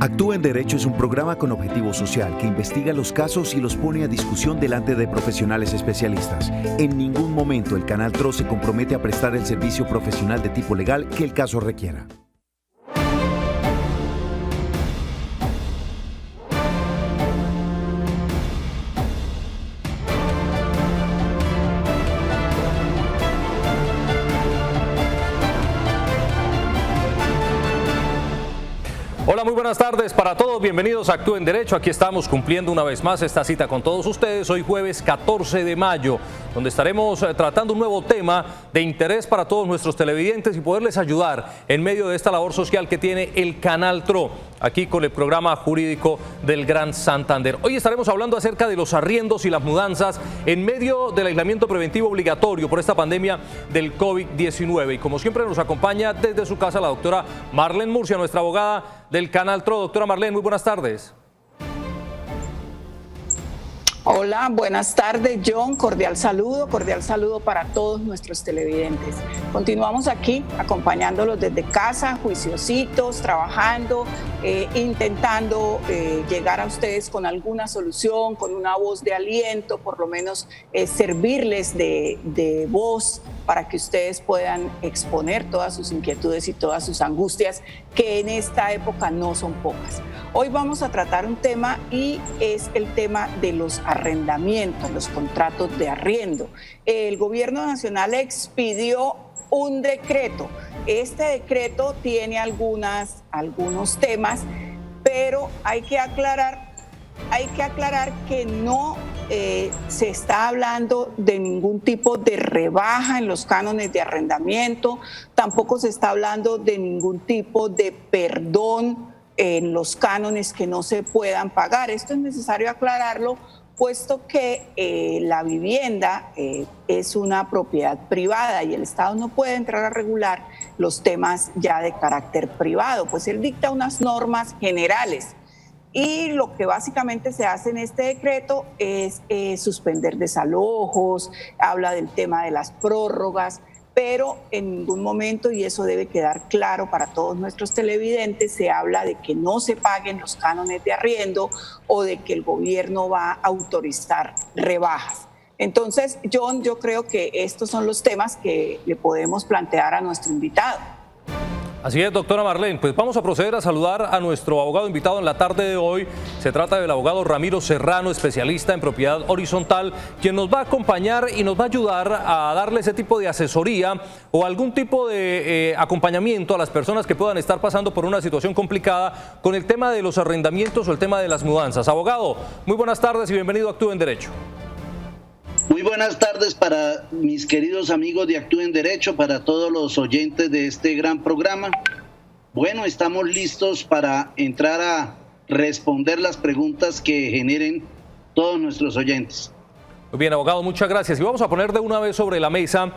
Actúa en Derecho es un programa con objetivo social que investiga los casos y los pone a discusión delante de profesionales especialistas. En ningún momento el Canal TRO se compromete a prestar el servicio profesional de tipo legal que el caso requiera. Hola, muy buenas tardes para todos, bienvenidos a Actúa en Derecho. Aquí estamos cumpliendo una vez más esta cita con todos ustedes, hoy jueves 14 de mayo, donde estaremos tratando un nuevo tema de interés para todos nuestros televidentes y poderles ayudar en medio de esta labor social que tiene el Canal TRO, aquí con el programa jurídico del Gran Santander. Hoy estaremos hablando acerca de los arriendos y las mudanzas en medio del aislamiento preventivo obligatorio por esta pandemia del COVID-19. Y como siempre nos acompaña desde su casa la doctora Marlene Murcia, nuestra abogada del Canal TRO. Doctora Marlene, muy buenas tardes. Hola, buenas tardes, John. Cordial saludo para todos nuestros televidentes. Continuamos aquí acompañándolos desde casa, juiciositos, trabajando, intentando llegar a ustedes con alguna solución, con una voz de aliento, por lo menos servirles de voz para que ustedes puedan exponer todas sus inquietudes y todas sus angustias, que en esta época no son pocas. Hoy vamos a tratar un tema y es el tema de los arrendamientos, los contratos de arriendo. El Gobierno Nacional expidió un decreto. Este decreto tiene algunos temas, pero hay que aclarar que no se está hablando de ningún tipo de rebaja en los cánones de arrendamiento, tampoco se está hablando de ningún tipo de perdón en los cánones que no se puedan pagar. Esto es necesario aclararlo, puesto que la vivienda es una propiedad privada y el Estado no puede entrar a regular los temas ya de carácter privado, pues él dicta unas normas generales. Y lo que básicamente se hace en este decreto es suspender desalojos, habla del tema de las prórrogas, pero en ningún momento, y eso debe quedar claro para todos nuestros televidentes, se habla de que no se paguen los cánones de arriendo o de que el gobierno va a autorizar rebajas. Entonces, John, yo creo que estos son los temas que le podemos plantear a nuestro invitado. Así es, doctora Marlene, pues vamos a proceder a saludar a nuestro abogado invitado en la tarde de hoy. Se trata del abogado Ramiro Serrano, especialista en propiedad horizontal, quien nos va a acompañar y nos va a ayudar a darle ese tipo de asesoría o algún tipo de acompañamiento a las personas que puedan estar pasando por una situación complicada con el tema de los arrendamientos o el tema de las mudanzas. Abogado, muy buenas tardes y bienvenido a Actúa en Derecho. Muy buenas tardes para mis queridos amigos de Actúa en Derecho, para todos los oyentes de este gran programa. Bueno, estamos listos para entrar a responder las preguntas que generen todos nuestros oyentes. Muy bien, abogado, muchas gracias. Y vamos a poner de una vez sobre la mesa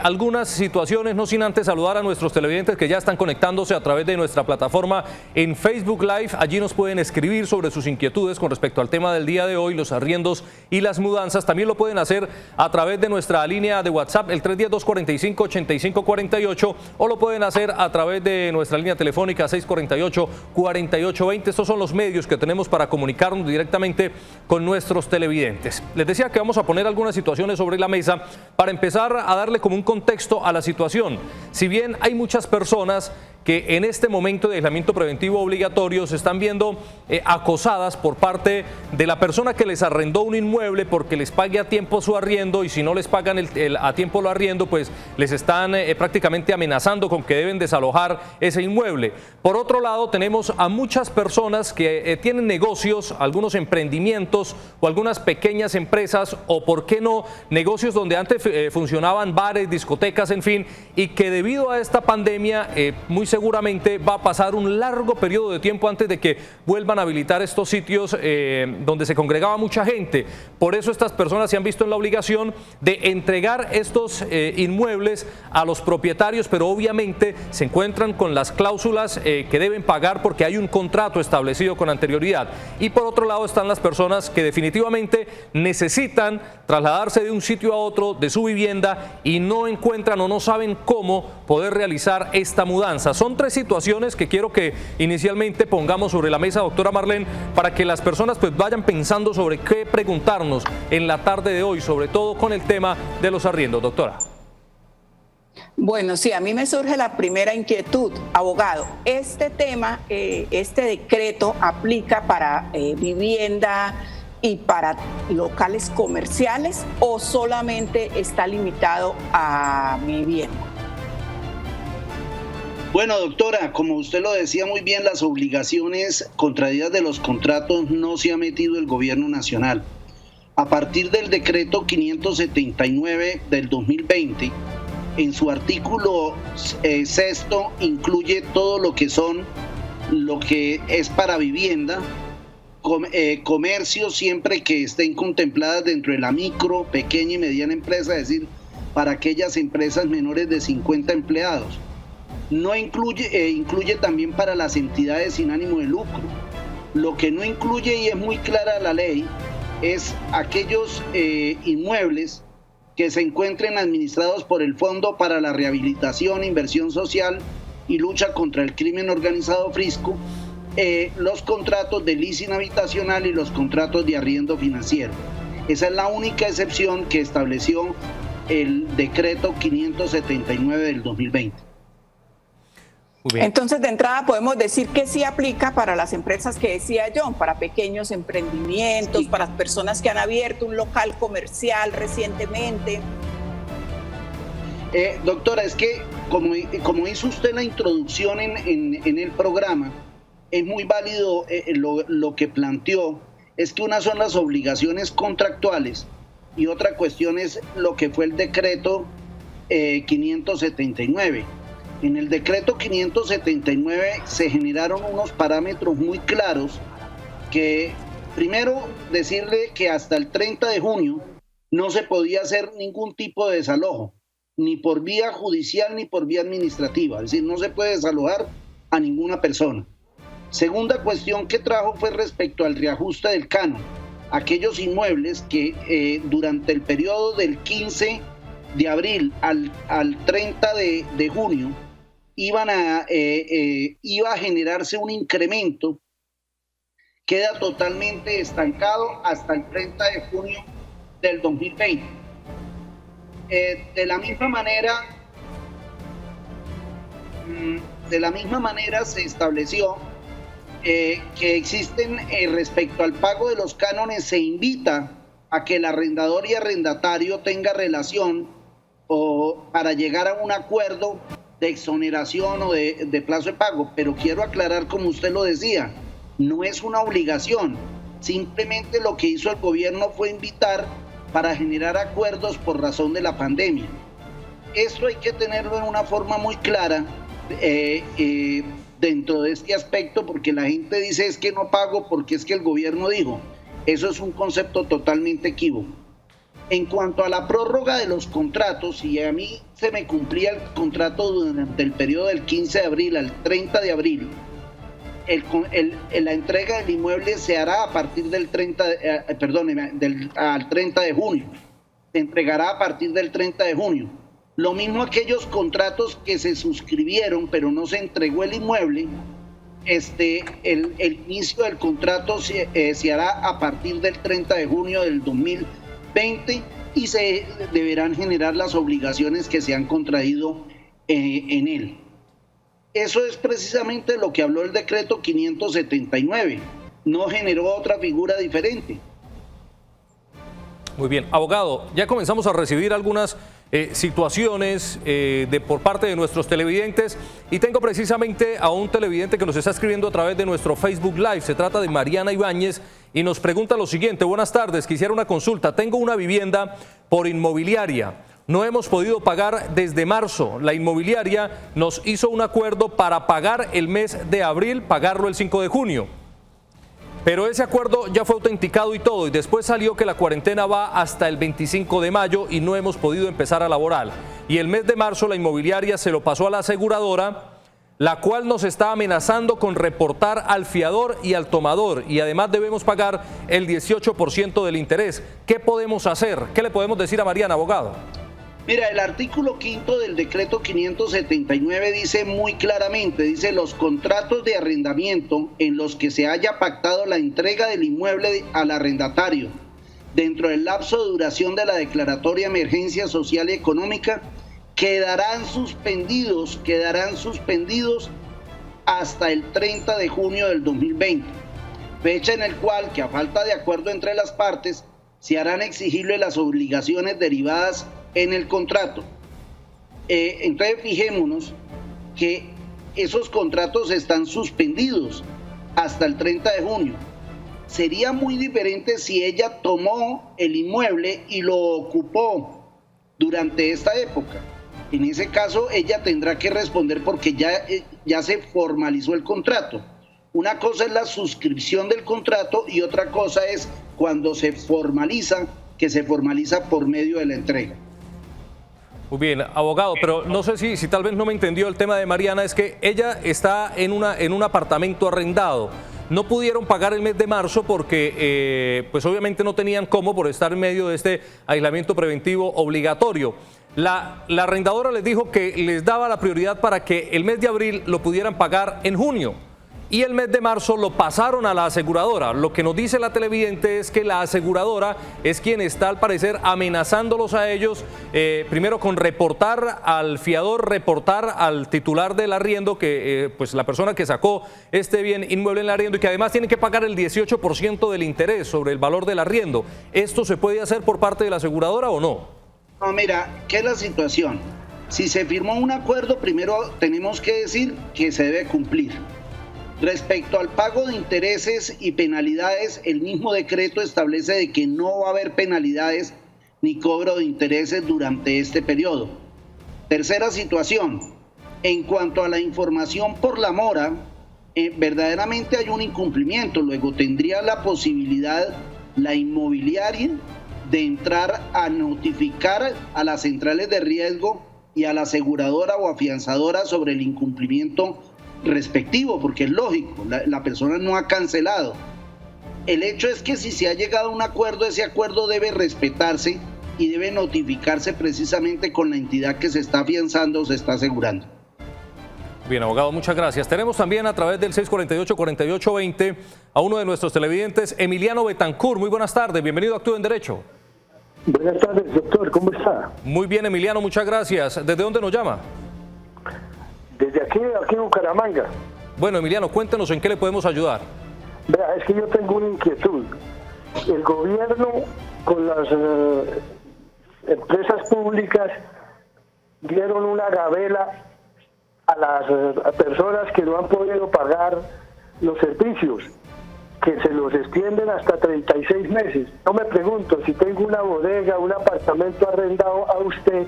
algunas situaciones, no sin antes saludar a nuestros televidentes que ya están conectándose a través de nuestra plataforma en Facebook Live. Allí nos pueden escribir sobre sus inquietudes con respecto al tema del día de hoy, los arriendos y las mudanzas. También lo pueden hacer a través de nuestra línea de WhatsApp, el 310-245-8548, o lo pueden hacer a través de nuestra línea telefónica 648-4820. Estos son los medios que tenemos para comunicarnos directamente con nuestros televidentes. Les decía que vamos a poner algunas situaciones sobre la mesa para empezar a darle como un contexto a la situación. Si bien hay muchas personas que en este momento de aislamiento preventivo obligatorio se están viendo acosadas por parte de la persona que les arrendó un inmueble porque les pague a tiempo su arriendo, y si no les pagan a tiempo el arriendo, pues les están prácticamente amenazando con que deben desalojar ese inmueble. Por otro lado, tenemos a muchas personas que tienen negocios, algunos emprendimientos o algunas pequeñas empresas, o por qué no, negocios donde antes funcionaban bares, discotecas, en fin, y que debido a esta pandemia muy seguramente va a pasar un largo periodo de tiempo antes de que vuelvan a habilitar estos sitios donde se congregaba mucha gente. Por eso estas personas se han visto en la obligación de entregar estos inmuebles a los propietarios, pero obviamente se encuentran con las cláusulas que deben pagar porque hay un contrato establecido con anterioridad. Y por otro lado están las personas que definitivamente necesitan trasladarse de un sitio a otro de su vivienda y no encuentran o no saben cómo poder realizar esta mudanza. Son Son tres situaciones que quiero que inicialmente pongamos sobre la mesa, doctora Marlene, para que las personas pues vayan pensando sobre qué preguntarnos en la tarde de hoy, sobre todo con el tema de los arriendos, doctora. Bueno, sí, a mí me surge la primera inquietud, abogado. ¿Este tema, este decreto aplica para vivienda y para locales comerciales o solamente está limitado a vivienda? Bueno, doctora, como usted lo decía muy bien, las obligaciones contraídas de los contratos no se ha metido el gobierno nacional. A partir del decreto 579 del 2020, en su artículo sexto incluye todo lo que es para vivienda, comercio siempre que estén contempladas dentro de la micro, pequeña y mediana empresa, es decir, para aquellas empresas menores de 50 empleados. No incluye también para las entidades sin ánimo de lucro. Lo que no incluye, y es muy clara la ley, es aquellos inmuebles que se encuentren administrados por el Fondo para la Rehabilitación, Inversión Social y Lucha contra el Crimen Organizado Frisco, los contratos de leasing habitacional y los contratos de arriendo financiero. Esa es la única excepción que estableció el decreto 579 del 2020. Entonces, de entrada podemos decir que sí aplica para las empresas que decía John, para pequeños emprendimientos, sí, para personas que han abierto un local comercial recientemente. Doctora, es que como hizo usted la introducción en el programa, es muy válido lo que planteó, es que una son las obligaciones contractuales y otra cuestión es lo que fue el decreto 579. En el decreto 579 se generaron unos parámetros muy claros que, primero, decirle que hasta el 30 de junio no se podía hacer ningún tipo de desalojo, ni por vía judicial ni por vía administrativa, es decir, no se puede desalojar a ninguna persona. Segunda cuestión que trajo fue respecto al reajuste del canon, aquellos inmuebles que durante el periodo del 15 de abril al 30 de junio iba a generarse un incremento, queda totalmente estancado hasta el 30 de junio del 2020. De la misma manera se estableció que existen respecto al pago de los cánones, se invita a que el arrendador y arrendatario tenga relación o para llegar a un acuerdo de exoneración o de plazo de pago, pero quiero aclarar, como usted lo decía, no es una obligación, simplemente lo que hizo el gobierno fue invitar para generar acuerdos por razón de la pandemia. Esto hay que tenerlo en una forma muy clara dentro de este aspecto, porque la gente dice es que no pago porque es que el gobierno dijo. Eso es un concepto totalmente equívoco. En cuanto a la prórroga de los contratos, si a mí se me cumplía el contrato durante el periodo del 15 de abril al 30 de abril, la entrega del inmueble se hará a partir del 30 de junio. Se entregará a partir del 30 de junio. Lo mismo aquellos contratos que se suscribieron pero no se entregó el inmueble, el inicio del contrato se hará a partir del 30 de junio del 2020 y se deberán generar las obligaciones que se han contraído en él. Eso es precisamente lo que habló el decreto 579. No generó otra figura diferente. Muy bien, abogado, ya comenzamos a recibir algunas situaciones por parte de nuestros televidentes y tengo precisamente a un televidente que nos está escribiendo a través de nuestro Facebook Live. Se trata de Mariana Ibáñez y nos pregunta lo siguiente: buenas tardes, quisiera una consulta. Tengo una vivienda por inmobiliaria, no hemos podido pagar desde marzo. La inmobiliaria nos hizo un acuerdo para pagar el mes de abril, pagarlo el 5 de junio. Pero ese acuerdo ya fue autenticado y todo, y después salió que la cuarentena va hasta el 25 de mayo y no hemos podido empezar a laborar. Y el mes de marzo la inmobiliaria se lo pasó a la aseguradora, la cual nos está amenazando con reportar al fiador y al tomador, y además debemos pagar el 18% del interés. ¿Qué podemos hacer? ¿Qué le podemos decir a Mariana, abogado? Mira, el artículo 5 del decreto 579 dice muy claramente, dice los contratos de arrendamiento en los que se haya pactado la entrega del inmueble al arrendatario dentro del lapso de duración de la declaratoria de emergencia social y económica quedarán suspendidos hasta el 30 de junio del 2020, fecha en el cual, que a falta de acuerdo entre las partes, se harán exigibles las obligaciones derivadas en el contrato. Entonces fijémonos que esos contratos están suspendidos hasta el 30 de junio. Sería muy diferente si ella tomó el inmueble y lo ocupó durante esta época. En ese caso ella tendrá que responder porque ya se formalizó el contrato. Una cosa es la suscripción del contrato y otra cosa es cuando se formaliza, que se formaliza por medio de la entrega. Muy bien, abogado, pero no sé si tal vez no me entendió el tema de Mariana, es que ella está en un apartamento arrendado. No pudieron pagar el mes de marzo porque pues obviamente no tenían cómo por estar en medio de este aislamiento preventivo obligatorio. La arrendadora les dijo que les daba la prioridad para que el mes de abril lo pudieran pagar en junio. Y el mes de marzo lo pasaron a la aseguradora. Lo que nos dice la televidente es que la aseguradora es quien está al parecer amenazándolos a ellos, primero con reportar al fiador, reportar al titular del arriendo, que pues la persona que sacó este bien inmueble en el arriendo y que además tiene que pagar el 18% del interés sobre el valor del arriendo. ¿Esto se puede hacer por parte de la aseguradora o no? No, mira, ¿qué es la situación? Si se firmó un acuerdo, primero tenemos que decir que se debe cumplir. Respecto al pago de intereses y penalidades, el mismo decreto establece de que no va a haber penalidades ni cobro de intereses durante este periodo. Tercera situación, en cuanto a la información por la mora, verdaderamente hay un incumplimiento, luego tendría la posibilidad la inmobiliaria de entrar a notificar a las centrales de riesgo y a la aseguradora o afianzadora sobre el incumplimiento respectivo, porque es lógico, la persona no ha cancelado. El hecho es que si se ha llegado a un acuerdo, ese acuerdo debe respetarse y debe notificarse precisamente con la entidad que se está afianzando o se está asegurando. Bien, abogado, muchas gracias. Tenemos también a través del 648-4820 a uno de nuestros televidentes, Emiliano Betancourt. Muy buenas tardes, bienvenido a Actúe en Derecho. Buenas tardes, doctor, ¿cómo está? Muy bien, Emiliano, muchas gracias. ¿Desde dónde nos llama? Desde aquí en Bucaramanga. Bueno, Emiliano, cuéntenos en qué le podemos ayudar. Vea, es que yo tengo una inquietud. El gobierno con las empresas públicas dieron una gabela a las personas que no han podido pagar los servicios, que se los extienden hasta 36 meses. Yo me pregunto, si tengo una bodega, un apartamento arrendado a usted,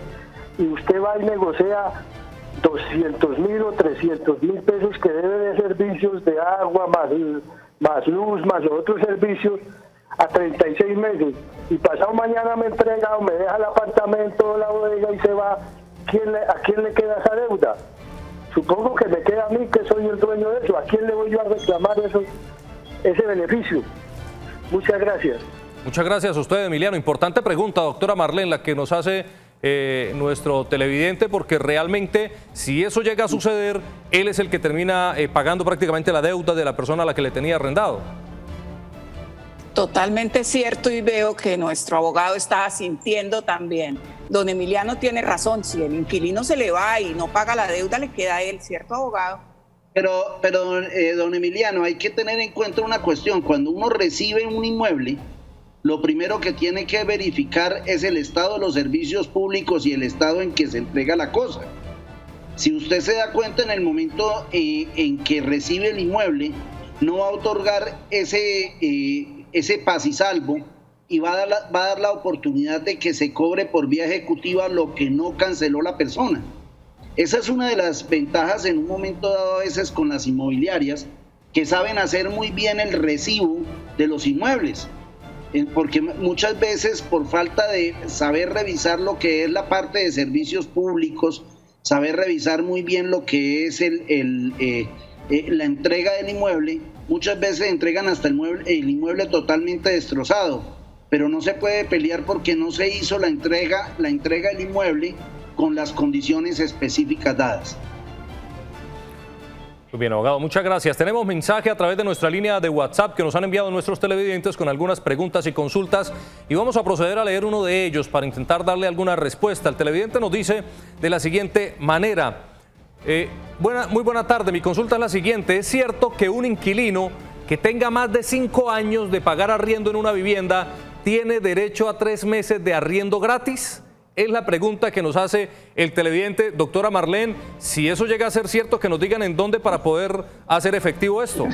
y usted va y negocia 200.000 o 300.000 pesos que debe de servicios de agua, más luz, más los otros servicios, a 36 meses, y pasado mañana me entrega o me deja el apartamento o la bodega y se va, ¿a quién le queda esa deuda? Supongo que me queda a mí, que soy el dueño de eso. ¿A quién le voy yo a reclamar ese beneficio? Muchas gracias. Muchas gracias a usted, Emiliano. Importante pregunta, doctora Marlene, la que nos hace nuestro televidente, porque realmente si eso llega a suceder, él es el que termina pagando prácticamente la deuda de la persona a la que le tenía arrendado. Totalmente cierto, y veo que nuestro abogado está asintiendo también. Don Emiliano tiene razón, si el inquilino se le va y no paga la deuda, le queda a él, ¿cierto, abogado? Pero don Emiliano, hay que tener en cuenta una cuestión. Cuando uno recibe un inmueble, lo primero que tiene que verificar es el estado de los servicios públicos y el estado en que se entrega la cosa. Si usted se da cuenta, en el momento en que recibe el inmueble, no va a otorgar ese paz y salvo, y va a dar la oportunidad de que se cobre por vía ejecutiva lo que no canceló la persona. Esa es una de las ventajas en un momento dado a veces con las inmobiliarias, que saben hacer muy bien el recibo de los inmuebles, porque muchas veces por falta de saber revisar lo que es la parte de servicios públicos, saber revisar muy bien lo que es la entrega del inmueble, muchas veces entregan hasta el inmueble totalmente destrozado. pero no se puede pelear porque no se hizo la entrega del inmueble con las condiciones específicas dadas. Muy bien, abogado, muchas gracias. Tenemos mensaje a través de nuestra línea de WhatsApp que nos han enviado nuestros televidentes con algunas preguntas y consultas y vamos a proceder a leer uno de ellos para intentar darle alguna respuesta. El televidente nos dice de la siguiente manera. Muy buena tarde, mi consulta es la siguiente. ¿Es cierto que un inquilino que tenga más de 5 años de pagar arriendo en una vivienda tiene derecho a 3 meses de arriendo gratis? Es la pregunta que nos hace el televidente. Doctora Marlene, si eso llega a ser cierto, que nos digan en dónde para poder hacer efectivo esto.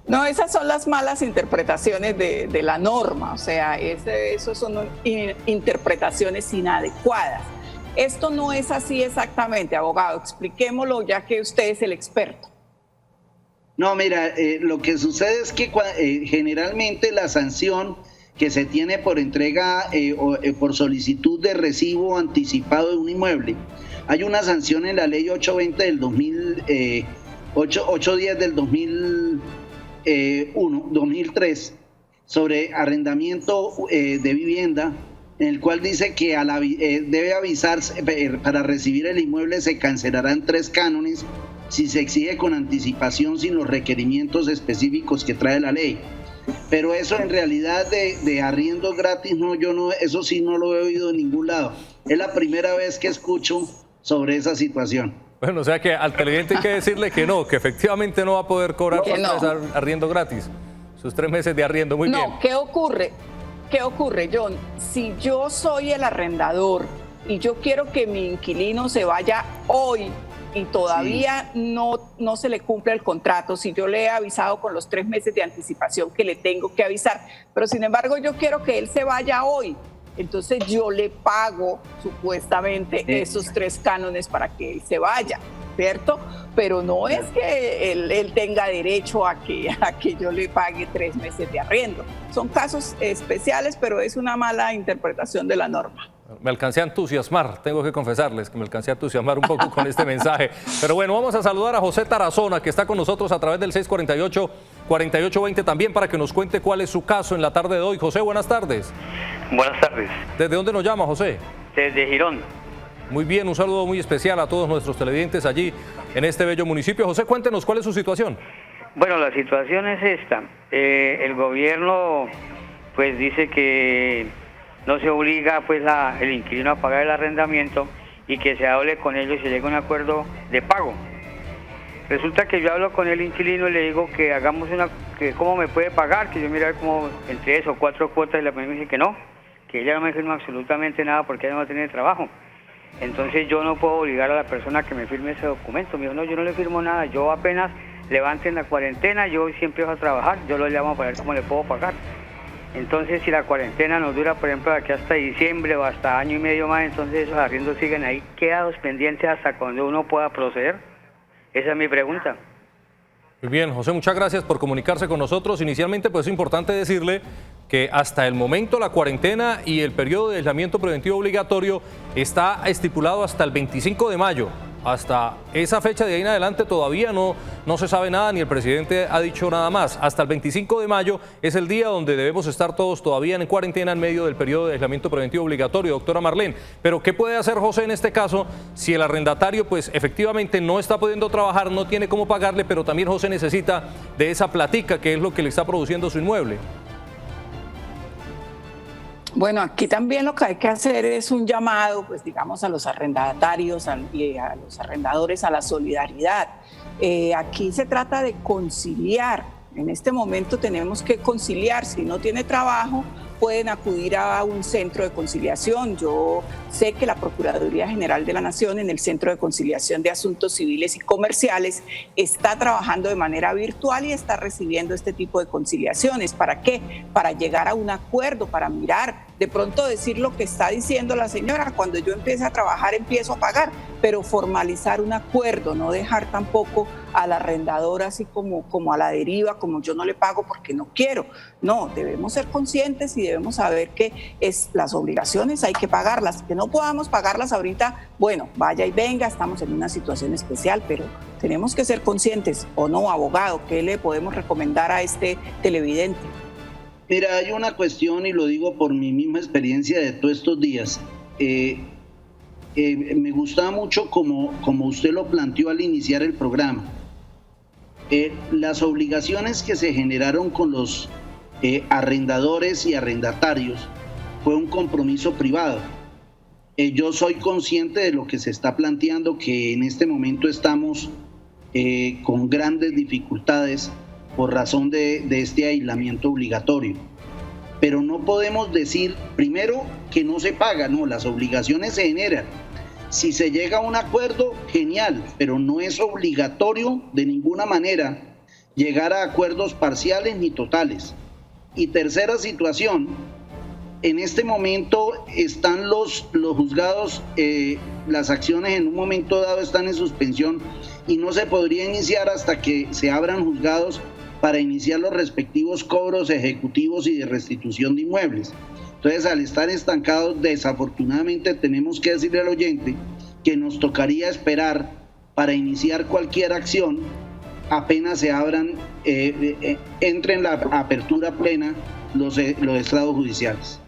No, esas son las malas interpretaciones de la norma, o sea, eso son interpretaciones inadecuadas. Esto no es así exactamente, abogado, expliquémoslo ya que usted es el experto. No, mira, lo que sucede es que generalmente la sanción que se tiene por entrega o por solicitud de recibo anticipado de un inmueble, hay una sanción en la ley 820 del 810 del 2003 sobre arrendamiento de vivienda, en el cual dice que debe avisarse para recibir el inmueble se cancelarán 3 cánones si se exige con anticipación sin los requerimientos específicos que trae la ley. Pero eso en realidad de arriendo gratis, no, eso sí no lo he oído en ningún lado. Es la primera vez que escucho sobre esa situación. Bueno, o sea que al televidente hay que decirle que no, que efectivamente no va a poder cobrar arriendo gratis, sus 3 meses de arriendo. Muy bien. No, ¿qué ocurre? ¿Qué ocurre, John? Si yo soy el arrendador y yo quiero que mi inquilino se vaya hoy y todavía no se le cumple el contrato, si yo le he avisado con los 3 meses de anticipación que le tengo que avisar, pero sin embargo yo quiero que él se vaya hoy, entonces yo le pago supuestamente esos 3 cánones para que él se vaya, ¿cierto? Pero no es que él tenga derecho a que yo le pague 3 meses de arriendo. Son casos especiales, pero es una mala interpretación de la norma. Me alcancé a entusiasmar, tengo que confesarles que me alcancé a entusiasmar un poco con este mensaje. Pero bueno, vamos a saludar a José Tarazona, que está con nosotros a través del 648-4820 también para que nos cuente cuál es su caso en la tarde de hoy. José, buenas tardes. Buenas tardes. ¿Desde dónde nos llama, José? Desde Girón. Muy bien, un saludo muy especial a todos nuestros televidentes allí en este bello municipio. José, cuéntenos cuál es su situación. Bueno, la situación es esta. El gobierno pues dice que no se obliga pues el inquilino a pagar el arrendamiento y que se hable con ellos y se llegue a un acuerdo de pago. Resulta que yo hablo con el inquilino y le digo que hagamos que cómo me puede pagar, que yo mira como en 3 o 4 cuotas, y la persona me dice que no, que ella no me firma absolutamente nada porque ella no tiene trabajo. Entonces yo no puedo obligar a la persona que me firme ese documento. Me dijo, no, yo no le firmo nada, yo apenas levanten la cuarentena, yo siempre voy a trabajar, yo lo llamo para ver cómo le puedo pagar. Entonces, si la cuarentena nos dura, por ejemplo, de aquí hasta diciembre o hasta año y medio más, entonces esos arriendos siguen ahí quedados pendientes hasta cuando uno pueda proceder. Esa es mi pregunta. Muy bien, José, muchas gracias por comunicarse con nosotros. Inicialmente, pues es importante decirle que hasta el momento la cuarentena y el periodo de aislamiento preventivo obligatorio está estipulado hasta el 25 de mayo. Hasta esa fecha de ahí en adelante todavía no se sabe nada, ni el presidente ha dicho nada más. Hasta el 25 de mayo es el día donde debemos estar todos todavía en cuarentena en medio del periodo de aislamiento preventivo obligatorio, doctora Marlene. Pero ¿qué puede hacer José en este caso si el arrendatario pues efectivamente no está pudiendo trabajar, no tiene cómo pagarle, pero también José necesita de esa platica que es lo que le está produciendo su inmueble? Bueno, aquí también lo que hay que hacer es un llamado, pues digamos, a los arrendatarios y a los arrendadores a la solidaridad. Aquí se trata de conciliar. En este momento tenemos que conciliar. Si no tiene trabajo, pueden acudir a un centro de conciliación. Yo sé que la Procuraduría General de la Nación en el Centro de Conciliación de Asuntos Civiles y Comerciales está trabajando de manera virtual y está recibiendo este tipo de conciliaciones. ¿Para qué? Para llegar a un acuerdo, para mirar, de pronto decir lo que está diciendo la señora, cuando yo empiece a trabajar empiezo a pagar, pero formalizar un acuerdo, no dejar tampoco al arrendador así como a la deriva, como yo no le pago porque no quiero. No, debemos ser conscientes y debemos saber que las obligaciones hay que pagarlas, que no podamos pagarlas ahorita, bueno, vaya y venga, estamos en una situación especial, pero tenemos que ser conscientes, o no, abogado, ¿qué le podemos recomendar a este televidente? Mira, hay una cuestión, y lo digo por mi misma experiencia de todos estos días. Me gustaba mucho como usted lo planteó al iniciar el programa. Las obligaciones que se generaron con los arrendadores y arrendatarios fue un compromiso privado. Yo soy consciente de lo que se está planteando, que en este momento estamos con grandes dificultades por razón de este aislamiento obligatorio. Pero no podemos decir, primero, que no se paga, no, las obligaciones se generan. Si se llega a un acuerdo, genial, pero no es obligatorio de ninguna manera llegar a acuerdos parciales ni totales. Y tercera situación, en este momento están los juzgados, las acciones en un momento dado están en suspensión y no se podría iniciar hasta que se abran juzgados para iniciar los respectivos cobros ejecutivos y de restitución de inmuebles. Entonces, al estar estancados, desafortunadamente tenemos que decirle al oyente que nos tocaría esperar para iniciar cualquier acción apenas se abran, entre en la apertura plena los estrados judiciales.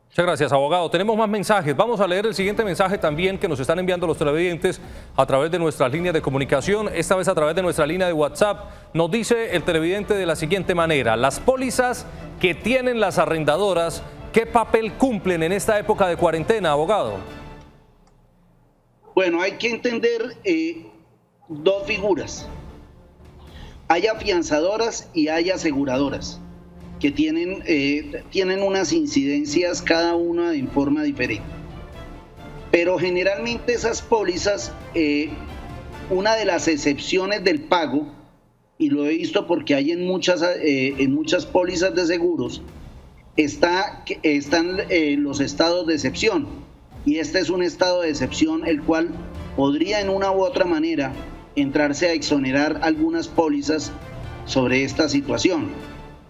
Muchas gracias, abogado. Tenemos más mensajes. Vamos a leer el siguiente mensaje también que nos están enviando los televidentes a través de nuestras líneas de comunicación, esta vez a través de nuestra línea de WhatsApp. Nos dice el televidente de la siguiente manera: las pólizas que tienen las arrendadoras, ¿qué papel cumplen en esta época de cuarentena, abogado? Bueno, hay que entender dos figuras. Hay afianzadoras y hay aseguradoras, que tienen unas incidencias cada una en forma diferente. Pero generalmente esas pólizas, una de las excepciones del pago, y lo he visto porque hay en muchas pólizas de seguros, están los estados de excepción. Y este es un estado de excepción el cual podría en una u otra manera entrarse a exonerar algunas pólizas sobre esta situación.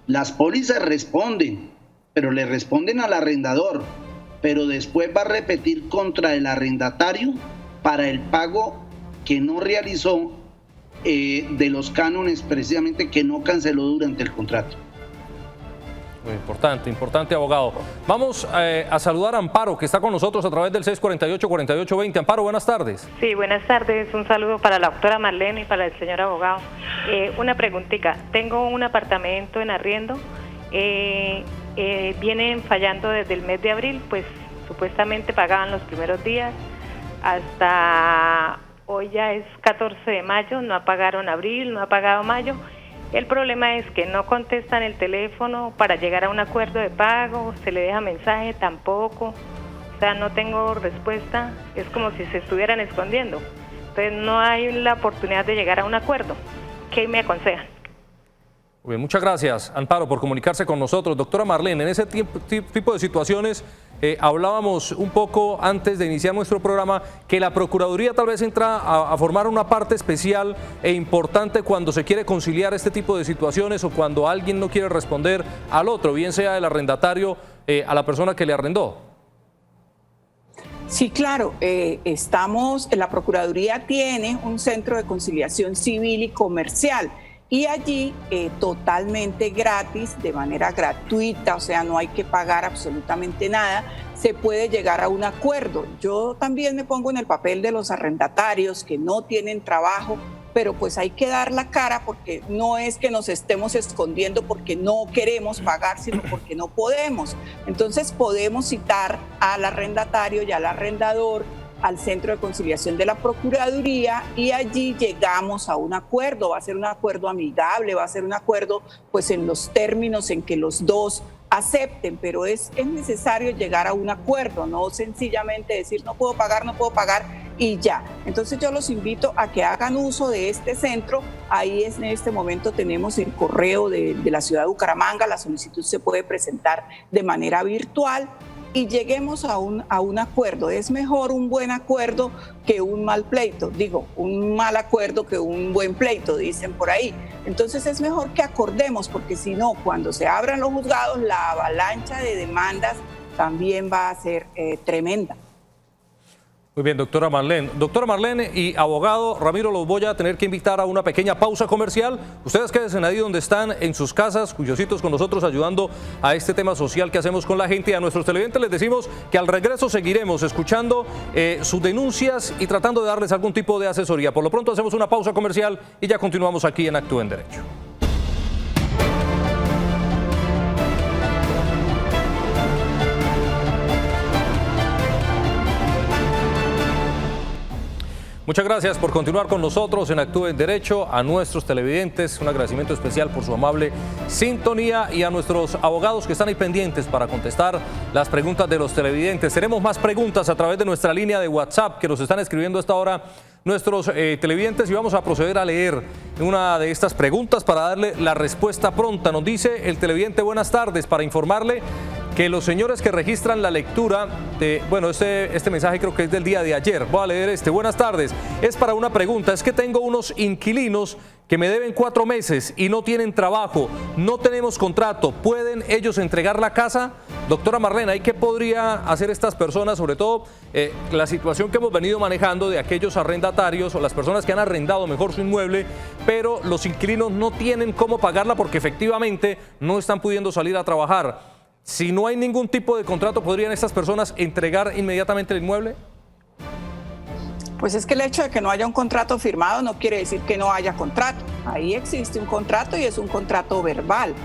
Las pólizas responden, pero le responden al arrendador, pero después va a repetir contra el arrendatario para el pago que no realizó de los cánones, precisamente que no canceló durante el contrato. Muy importante, abogado. Vamos a saludar a Amparo, que está con nosotros a través del 648-4820. Amparo, buenas tardes. Sí, buenas tardes. Un saludo para la doctora Marlene y para el señor abogado. Una preguntita. Tengo un apartamento en arriendo. Vienen fallando desde el mes de abril, pues supuestamente pagaban los primeros días. Hasta hoy ya es 14 de mayo, no apagaron abril, no ha pagado mayo. El problema es que no contestan el teléfono para llegar a un acuerdo de pago, se le deja mensaje, tampoco, o sea, no tengo respuesta, es como si se estuvieran escondiendo. Entonces no hay la oportunidad de llegar a un acuerdo. ¿Qué me aconsejan? Muy bien, muchas gracias, Amparo, por comunicarse con nosotros. Doctora Marlene, en ese tipo de situaciones hablábamos un poco antes de iniciar nuestro programa que la Procuraduría tal vez entra a formar una parte especial e importante cuando se quiere conciliar este tipo de situaciones o cuando alguien no quiere responder al otro, bien sea el arrendatario a la persona que le arrendó. Sí, claro, la Procuraduría tiene un centro de conciliación civil y comercial. Y allí totalmente gratis, de manera gratuita, o sea, no hay que pagar absolutamente nada, se puede llegar a un acuerdo. Yo también me pongo en el papel de los arrendatarios que no tienen trabajo, pero pues hay que dar la cara porque no es que nos estemos escondiendo porque no queremos pagar, sino porque no podemos. Entonces podemos citar al arrendatario y al arrendador al Centro de Conciliación de la Procuraduría y allí llegamos a un acuerdo. Va a ser un acuerdo amigable, va a ser un acuerdo pues en los términos en que los dos acepten, pero es necesario llegar a un acuerdo, no sencillamente decir no puedo pagar y ya. Entonces yo los invito a que hagan uso de este centro. Ahí en este momento tenemos el correo de la ciudad de Bucaramanga, la solicitud se puede presentar de manera virtual y lleguemos a un acuerdo. Es mejor un buen acuerdo que un mal pleito, un mal acuerdo que un buen pleito, dicen por ahí. Entonces es mejor que acordemos, porque si no, cuando se abran los juzgados, la avalancha de demandas también va a ser tremenda. Muy bien, doctora Marlene. Doctora Marlene y abogado Ramiro, los voy a tener que invitar a una pequeña pausa comercial. Ustedes quédense ahí donde están, en sus casas, juiciositos con nosotros, ayudando a este tema social que hacemos con la gente. Y a nuestros televidentes les decimos que al regreso seguiremos escuchando sus denuncias y tratando de darles algún tipo de asesoría. Por lo pronto hacemos una pausa comercial y ya continuamos aquí en Actúe en Derecho. Muchas gracias por continuar con nosotros en Actúe en Derecho. A nuestros televidentes, un agradecimiento especial por su amable sintonía y a nuestros abogados que están ahí pendientes para contestar las preguntas de los televidentes. Tenemos más preguntas a través de nuestra línea de WhatsApp que nos están escribiendo a esta hora nuestros televidentes y vamos a proceder a leer una de estas preguntas para darle la respuesta pronta. Nos dice el televidente: buenas tardes, para informarle que los señores que registran la lectura de, bueno, este mensaje creo que es del día de ayer. Voy a leer este. Buenas tardes, es para una pregunta. Es que tengo unos inquilinos que me deben 4 meses y no tienen trabajo, no tenemos contrato. ¿Pueden ellos entregar la casa? Doctora Marlene, ¿y qué podría hacer estas personas? Sobre todo la situación que hemos venido manejando de aquellos arrendatarios o las personas que han arrendado mejor su inmueble, pero los inquilinos no tienen cómo pagarla porque efectivamente no están pudiendo salir a trabajar. Si no hay ningún tipo de contrato, ¿podrían estas personas entregar inmediatamente el inmueble? Pues es que el hecho de que no haya un contrato firmado no quiere decir que no haya contrato. Ahí existe un contrato y es un contrato verbal.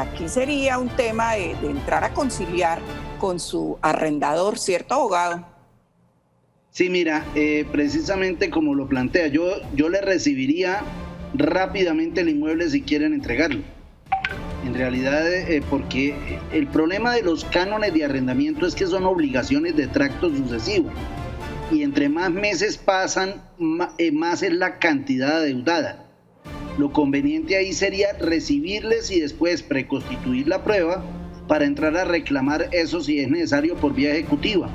Aquí sería un tema de entrar a conciliar con su arrendador, ¿cierto, abogado? Sí, mira, precisamente como lo plantea, yo le recibiría rápidamente el inmueble si quieren entregarlo. En realidad, porque el problema de los cánones de arrendamiento es que son obligaciones de tracto sucesivo. Y entre más meses pasan, más es la cantidad adeudada. Lo conveniente ahí sería recibirles y después preconstituir la prueba para entrar a reclamar eso si es necesario por vía ejecutiva.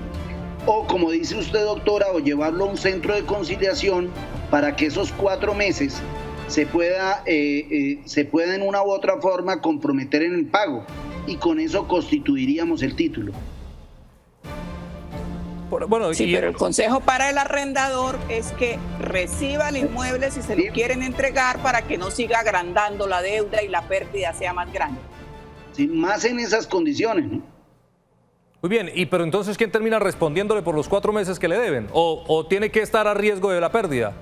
O como dice usted, doctora, o llevarlo a un centro de conciliación para que esos 4 meses se pueda en una u otra forma comprometer en el pago y con eso constituiríamos el título. Bueno, sí, pero el consejo para el arrendador es que reciba el inmueble si se lo quieren entregar para que no siga agrandando la deuda y la pérdida sea más grande. Sí, más en esas condiciones, ¿no? Muy bien, pero entonces ¿quién termina respondiéndole por los 4 meses que le deben? ¿O tiene que estar a riesgo de la pérdida?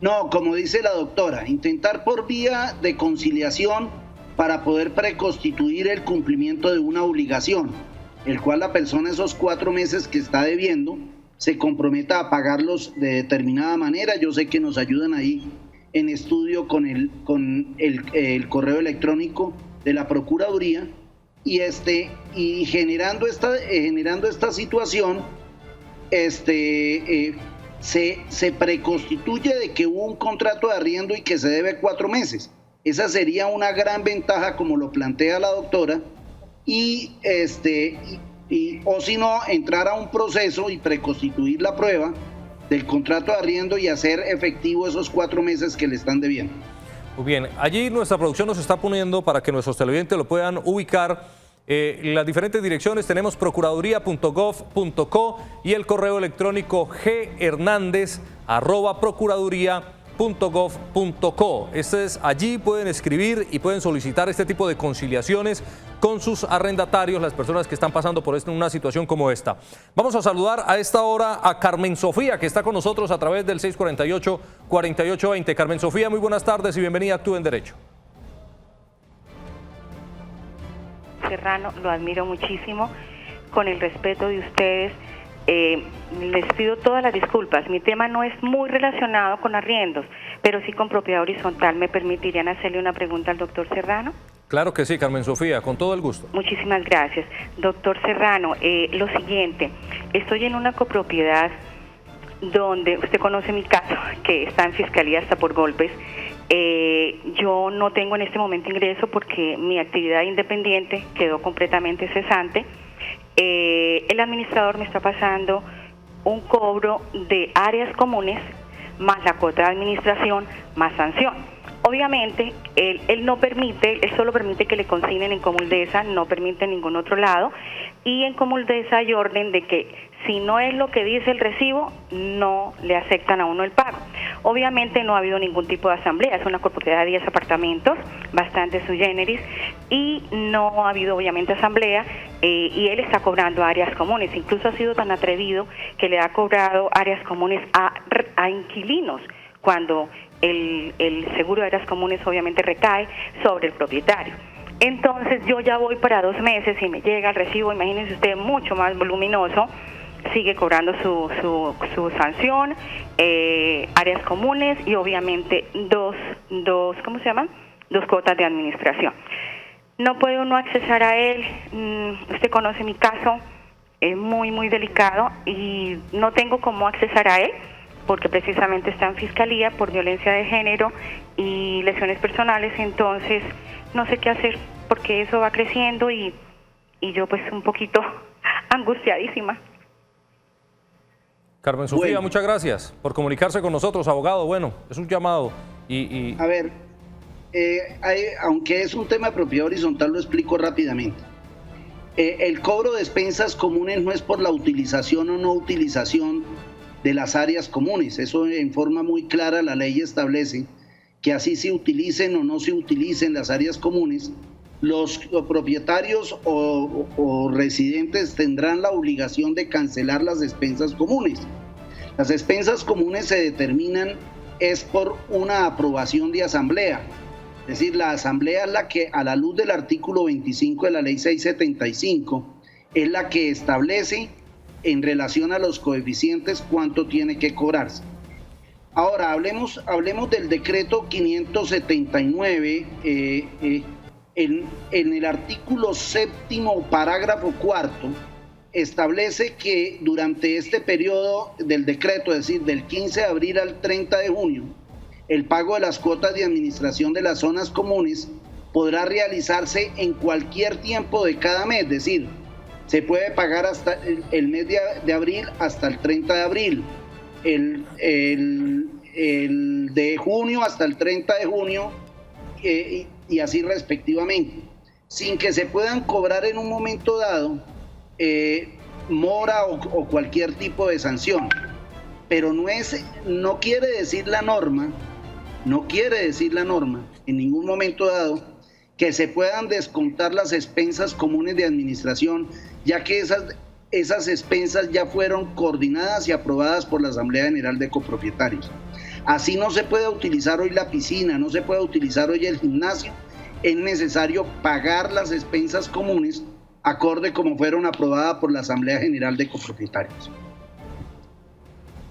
No, como dice la doctora, intentar por vía de conciliación para poder preconstituir el cumplimiento de una obligación, el cual la persona esos 4 meses que está debiendo se comprometa a pagarlos de determinada manera. Yo sé que nos ayudan ahí en estudio con el correo electrónico de la Procuraduría y generando esta situación se preconstituye de que hubo un contrato de arriendo y que se debe 4 meses. Esa sería una gran ventaja, como lo plantea la doctora, o si no, entrar a un proceso y preconstituir la prueba del contrato de arriendo y hacer efectivo esos 4 meses que le están debiendo. Muy bien, allí nuestra producción nos está poniendo para que nuestros televidentes lo puedan ubicar. Las diferentes direcciones tenemos procuraduría.gov.co y el correo electrónicoghernandez@procuraduría.gov.co. Allí pueden escribir y pueden solicitar este tipo de conciliaciones con sus arrendatarios, las personas que están pasando por una situación como esta. Vamos a saludar a esta hora a Carmen Sofía, que está con nosotros a través del 648-4820. Carmen Sofía, muy buenas tardes y bienvenida a Actúe en Derecho. Serrano, lo admiro muchísimo, con el respeto de ustedes. Les pido todas las disculpas. Mi tema no es muy relacionado con arriendos, pero sí con propiedad horizontal. ¿Me permitirían hacerle una pregunta al doctor Serrano? Claro que sí, Carmen Sofía, con todo el gusto. Muchísimas gracias. Doctor Serrano, lo siguiente, estoy en una copropiedad donde, usted conoce mi caso, que está en fiscalía hasta por golpes. Yo no tengo en este momento ingreso porque mi actividad independiente quedó completamente cesante. El administrador me está pasando un cobro de áreas comunes más la cuota de administración más sanción. Obviamente, él no permite, él solo permite que le consignen en Comuldesa, no permite en ningún otro lado, y en Comuldesa hay orden de que si no es lo que dice el recibo, no le aceptan a uno el pago. Obviamente no ha habido ningún tipo de asamblea, es una copropiedad de 10 apartamentos, bastante sui generis, y no ha habido obviamente asamblea, y él está cobrando áreas comunes, incluso ha sido tan atrevido que le ha cobrado áreas comunes a inquilinos, cuando el seguro de áreas comunes obviamente recae sobre el propietario. Entonces yo ya voy para 2 meses y me llega el recibo, imagínense usted, mucho más voluminoso, sigue cobrando su sanción, áreas comunes y obviamente dos ¿cómo se llaman? 2 cuotas de administración. No puede uno accesar a él, usted conoce mi caso, es muy muy delicado y no tengo cómo accesar a él porque precisamente está en fiscalía por violencia de género y lesiones personales, entonces no sé qué hacer porque eso va creciendo y yo pues un poquito angustiadísima. Carmen Sofía, bueno, muchas gracias por comunicarse con nosotros, abogado. Bueno, es un llamado A ver, aunque es un tema de propiedad horizontal, lo explico rápidamente. El cobro de expensas comunes no es por la utilización o no utilización de las áreas comunes. Eso en forma muy clara la ley establece que así se utilicen o no se utilicen las áreas comunes, los propietarios o residentes tendrán la obligación de cancelar las expensas comunes. Las expensas comunes se determinan es por una aprobación de asamblea. Es decir, la asamblea es la que, a la luz del artículo 25 de la ley 675, es la que establece en relación a los coeficientes cuánto tiene que cobrarse. Ahora, hablemos del decreto 579, en el artículo 7º, parágrafo 4º, establece que durante este periodo del decreto, es decir, del 15 de abril al 30 de junio, el pago de las cuotas de administración de las zonas comunes podrá realizarse en cualquier tiempo de cada mes, es decir, se puede pagar hasta el mes de abril hasta el 30 de abril, el de junio hasta el 30 de junio y así respectivamente, sin que se puedan cobrar en un momento dado mora o cualquier tipo de sanción. Pero no quiere decir la norma en ningún momento dado que se puedan descontar las expensas comunes de administración, ya que esas expensas ya fueron coordinadas y aprobadas por la Asamblea General de Copropietarios. Así no se puede utilizar hoy la piscina, no se puede utilizar hoy el gimnasio, es necesario pagar las expensas comunes acorde como fueron aprobadas por la Asamblea General de Copropietarios.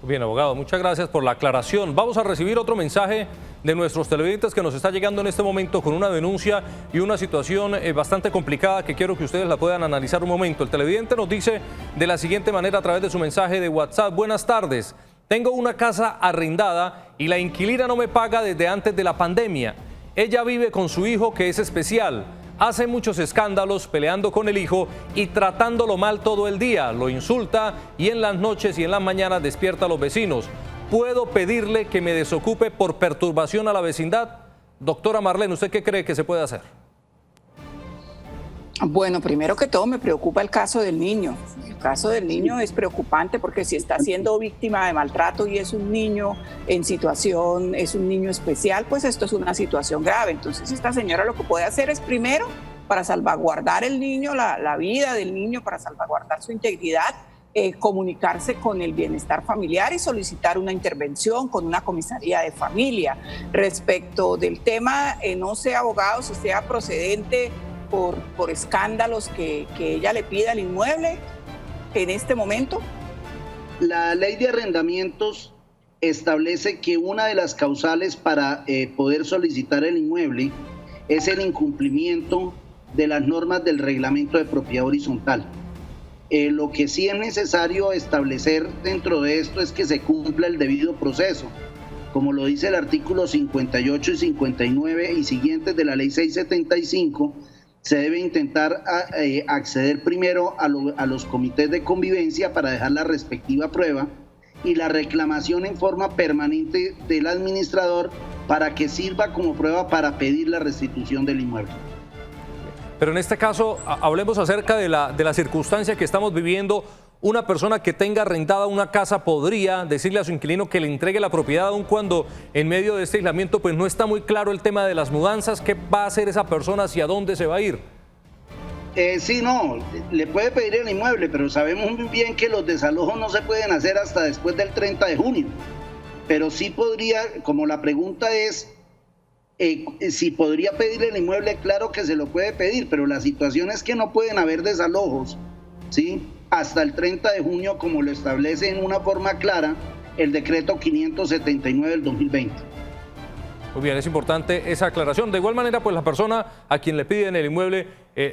Bien, abogado, muchas gracias por la aclaración. Vamos a recibir otro mensaje de nuestros televidentes que nos está llegando en este momento con una denuncia y una situación bastante complicada que quiero que ustedes la puedan analizar un momento. El televidente nos dice de la siguiente manera a través de su mensaje de WhatsApp: buenas tardes, tengo una casa arrendada y la inquilina no me paga desde antes de la pandemia. Ella vive con su hijo que es especial. Hace muchos escándalos peleando con el hijo y tratándolo mal todo el día. Lo insulta y en las noches y en las mañanas despierta a los vecinos. ¿Puedo pedirle que me desocupe por perturbación a la vecindad? Doctora Marlene, ¿usted qué cree que se puede hacer? Bueno, primero que todo me preocupa el caso del niño. El caso del niño es preocupante porque si está siendo víctima de maltrato y es un niño en situación, es un niño especial, pues esto es una situación grave. Entonces esta señora lo que puede hacer es primero, para salvaguardar el niño, la vida del niño, para salvaguardar su integridad, comunicarse con el bienestar familiar y solicitar una intervención con una comisaría de familia. Respecto del tema, no sé, abogado, si sea procedente por escándalos que ella le pida al inmueble en este momento. La ley de arrendamientos establece que una de las causales para poder solicitar el inmueble es el incumplimiento de las normas del reglamento de propiedad horizontal. Lo que sí es necesario establecer dentro de esto es que se cumpla el debido proceso, como lo dice el artículo 58 y 59 y siguientes de la ley 675. Se debe intentar acceder primero a los comités de convivencia para dejar la respectiva prueba y la reclamación en forma permanente del administrador para que sirva como prueba para pedir la restitución del inmueble. Pero en este caso, hablemos acerca de la circunstancia que estamos viviendo. Una persona que tenga arrendada una casa podría decirle a su inquilino que le entregue la propiedad, aun cuando en medio de este aislamiento pues no está muy claro el tema de las mudanzas. ¿Qué va a hacer esa persona? ¿Hacia dónde se va a ir? Sí, no, le puede pedir el inmueble, pero sabemos muy bien que los desalojos no se pueden hacer hasta después del 30 de junio. Pero sí podría, como la pregunta es, si podría pedirle el inmueble, claro que se lo puede pedir, pero la situación es que no pueden haber desalojos, ¿sí?, hasta el 30 de junio, como lo establece en una forma clara el decreto 579 del 2020. Muy bien, es importante esa aclaración. De igual manera, pues la persona a quien le piden el inmueble,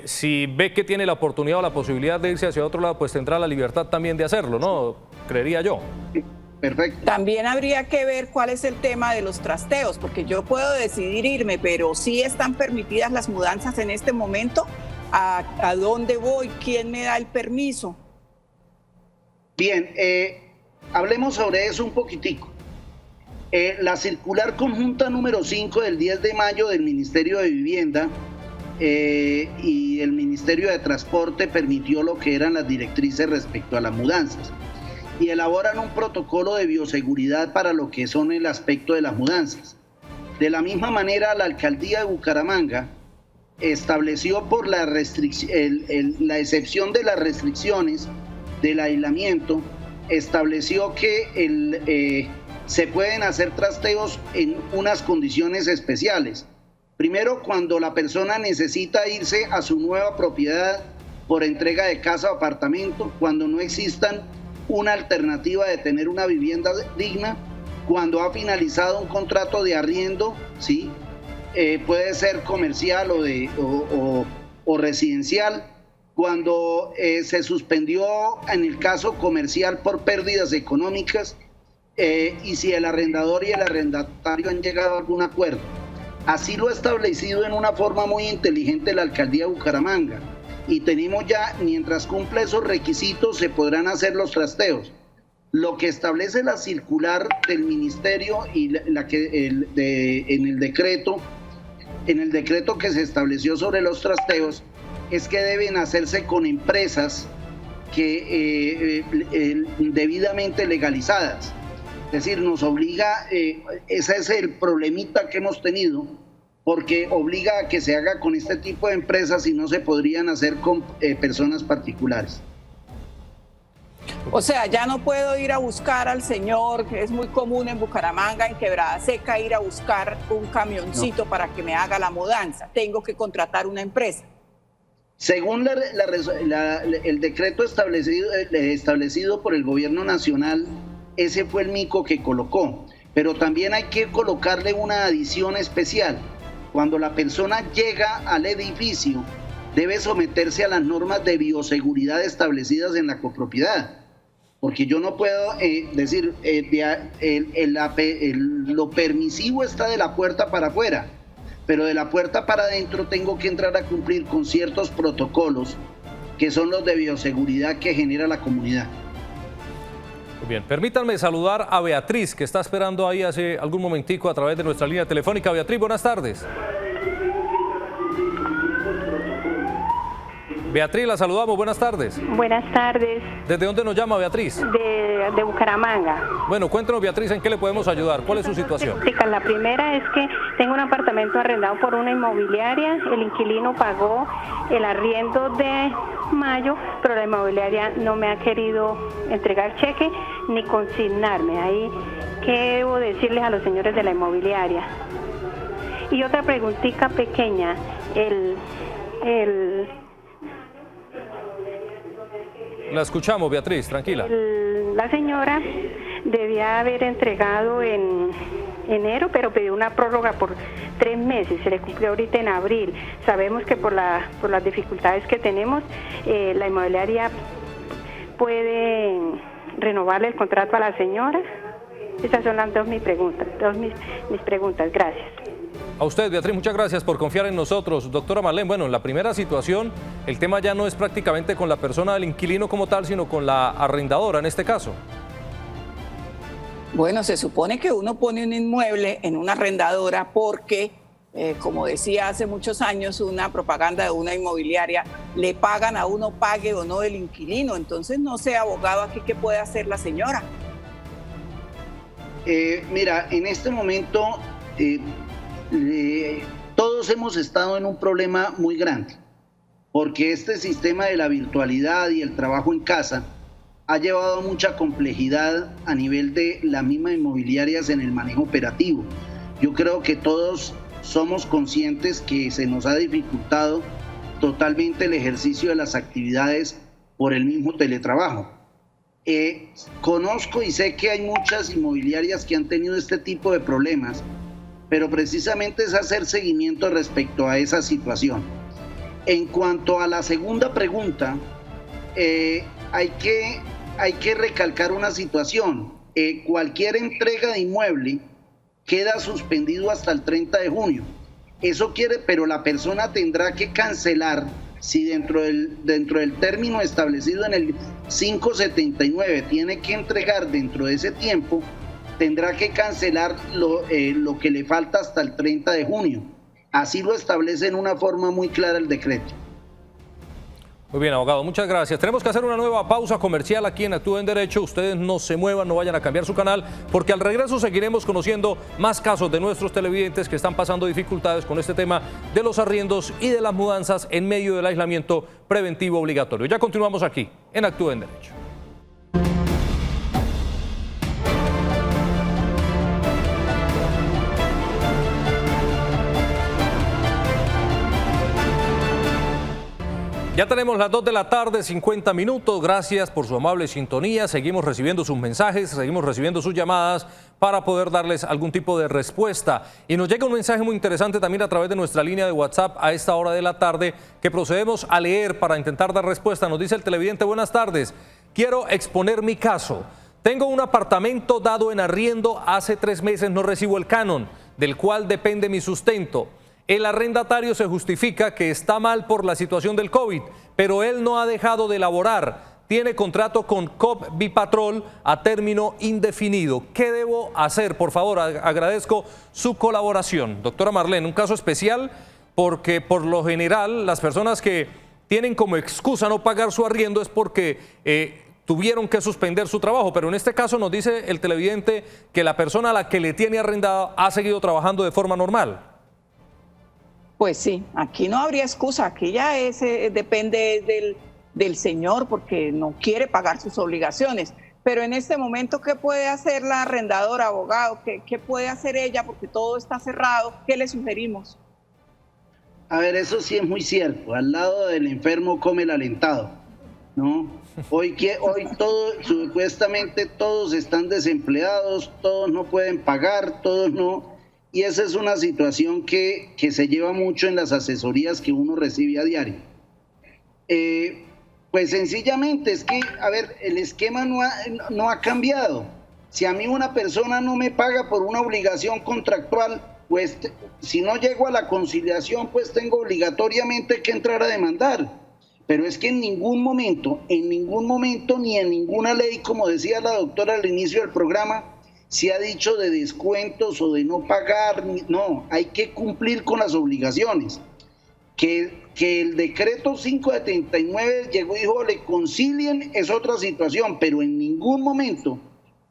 si ve que tiene la oportunidad o la posibilidad de irse hacia otro lado, pues tendrá la libertad también de hacerlo, ¿no? Creería yo. Sí, perfecto. También habría que ver cuál es el tema de los trasteos, porque yo puedo decidir irme, pero sí están permitidas las mudanzas en este momento. ¿A dónde voy? ¿Quién me da el permiso? Bien, hablemos sobre eso un poquitico. La circular conjunta número 5 del 10 de mayo del Ministerio de Vivienda y el Ministerio de Transporte permitió lo que eran las directrices respecto a las mudanzas y elaboran un protocolo de bioseguridad para lo que son el aspecto de las mudanzas. De la misma manera, la Alcaldía de Bucaramanga estableció por la excepción de las restricciones del aislamiento, estableció que se pueden hacer trasteos en unas condiciones especiales. Primero, cuando la persona necesita irse a su nueva propiedad por entrega de casa o apartamento, cuando no existan una alternativa de tener una vivienda digna, cuando ha finalizado un contrato de arriendo, ¿sí? Puede ser comercial o residencial, cuando se suspendió en el caso comercial por pérdidas económicas y si el arrendador y el arrendatario han llegado a algún acuerdo. Así lo ha establecido en una forma muy inteligente la Alcaldía de Bucaramanga y tenemos ya, mientras cumple esos requisitos, se podrán hacer los trasteos. Lo que establece la circular del ministerio y en el decreto que se estableció sobre los trasteos es que deben hacerse con empresas que debidamente legalizadas. Es decir, nos obliga, ese es el problemita que hemos tenido, porque obliga a que se haga con este tipo de empresas y no se podrían hacer con personas particulares. O sea, ya no puedo ir a buscar al señor, que es muy común en Bucaramanga, en Quebrada Seca, ir a buscar un camioncito para que me haga la mudanza. Tengo que contratar una empresa. Según el decreto establecido por el gobierno nacional, ese fue el mico que colocó, pero también hay que colocarle una adición especial. Cuando la persona llega al edificio, debe someterse a las normas de bioseguridad establecidas en la copropiedad, porque yo no puedo decir, lo permisivo está de la puerta para afuera, pero de la puerta para adentro tengo que entrar a cumplir con ciertos protocolos que son los de bioseguridad que genera la comunidad. Muy bien, permítanme saludar a Beatriz, que está esperando ahí hace algún momentico a través de nuestra línea telefónica. Beatriz, buenas tardes. Beatriz, la saludamos, buenas tardes. Buenas tardes. ¿Desde dónde nos llama, Beatriz? De Bucaramanga. Bueno, cuéntenos, Beatriz, ¿en qué le podemos ayudar? ¿Cuál es su situación? La primera es que tengo un apartamento arrendado por una inmobiliaria, el inquilino pagó el arriendo de mayo, pero la inmobiliaria no me ha querido entregar cheque ni consignarme. Ahí, ¿qué debo decirles a los señores de la inmobiliaria? Y otra preguntita pequeña, La escuchamos, Beatriz, tranquila. La señora debía haber entregado en enero, pero pidió una prórroga por 3 meses, se le cumplió ahorita en abril. Sabemos que por las dificultades que tenemos, la inmobiliaria puede renovarle el contrato a la señora. Esas son las mis preguntas, gracias. A usted, Beatriz, muchas gracias por confiar en nosotros. Doctora Marlene, bueno, en la primera situación, el tema ya no es prácticamente con la persona del inquilino como tal, sino con la arrendadora en este caso. Bueno, se supone que uno pone un inmueble en una arrendadora porque, como decía hace muchos años una propaganda de una inmobiliaria, le pagan a uno, pague o no el inquilino. Entonces, no sé, abogado, aquí qué puede hacer la señora. Mira, en este momento todos hemos estado en un problema muy grande, porque este sistema de la virtualidad y el trabajo en casa ha llevado mucha complejidad a nivel de las mismas inmobiliarias en el manejo operativo. Yo creo que todos somos conscientes que se nos ha dificultado totalmente el ejercicio de las actividades por el mismo teletrabajo. Conozco y sé que hay muchas inmobiliarias que han tenido este tipo de problemas, pero precisamente es hacer seguimiento respecto a esa situación. En cuanto a la segunda pregunta, hay que recalcar una situación. Cualquier entrega de inmueble queda suspendido hasta el 30 de junio. Eso quiere, pero la persona tendrá que cancelar, si dentro del término establecido en el 579 tiene que entregar dentro de ese tiempo, tendrá que cancelar lo que le falta hasta el 30 de junio. Así lo establece en una forma muy clara el decreto. Muy bien, abogado, muchas gracias. Tenemos que hacer una nueva pausa comercial aquí en Actúa en Derecho. Ustedes no se muevan, no vayan a cambiar su canal, porque al regreso seguiremos conociendo más casos de nuestros televidentes que están pasando dificultades con este tema de los arriendos y de las mudanzas en medio del aislamiento preventivo obligatorio. Ya continuamos aquí en Actúa en Derecho. Ya tenemos las 2 de la tarde, 50 minutos. Gracias por su amable sintonía. Seguimos recibiendo sus mensajes, seguimos recibiendo sus llamadas para poder darles algún tipo de respuesta. Y nos llega un mensaje muy interesante también a través de nuestra línea de WhatsApp a esta hora de la tarde que procedemos a leer para intentar dar respuesta. Nos dice el televidente: buenas tardes, quiero exponer mi caso. Tengo un apartamento dado en arriendo, hace 3 meses no recibo el canon, del cual depende mi sustento. El arrendatario se justifica que está mal por la situación del COVID, pero él no ha dejado de laborar. Tiene contrato con COP Bipatrol a término indefinido. ¿Qué debo hacer? Por favor, agradezco su colaboración. Doctora Marlene, un caso especial porque por lo general las personas que tienen como excusa no pagar su arriendo es porque tuvieron que suspender su trabajo, pero en este caso nos dice el televidente que la persona a la que le tiene arrendado ha seguido trabajando de forma normal. Pues sí, aquí no habría excusa, aquí ya depende del señor porque no quiere pagar sus obligaciones. Pero en este momento, ¿qué puede hacer la arrendadora, abogado? ¿Qué puede hacer ella? Porque todo está cerrado. ¿Qué le sugerimos? A ver, eso sí es muy cierto. Al lado del enfermo come el alentado, ¿no? Hoy supuestamente todos están desempleados, todos no pueden pagar, todos no... Y esa es una situación que se lleva mucho en las asesorías que uno recibe a diario. Pues sencillamente es que, a ver, el esquema no ha cambiado. Si a mí una persona no me paga por una obligación contractual, pues si no llego a la conciliación, pues tengo obligatoriamente que entrar a demandar. Pero es que en ningún momento, ni en ninguna ley, como decía la doctora al inicio del programa, se ha dicho de descuentos o de no pagar. No, hay que cumplir con las obligaciones. Que el decreto 579 llegó y dijo le concilien es otra situación, pero en ningún momento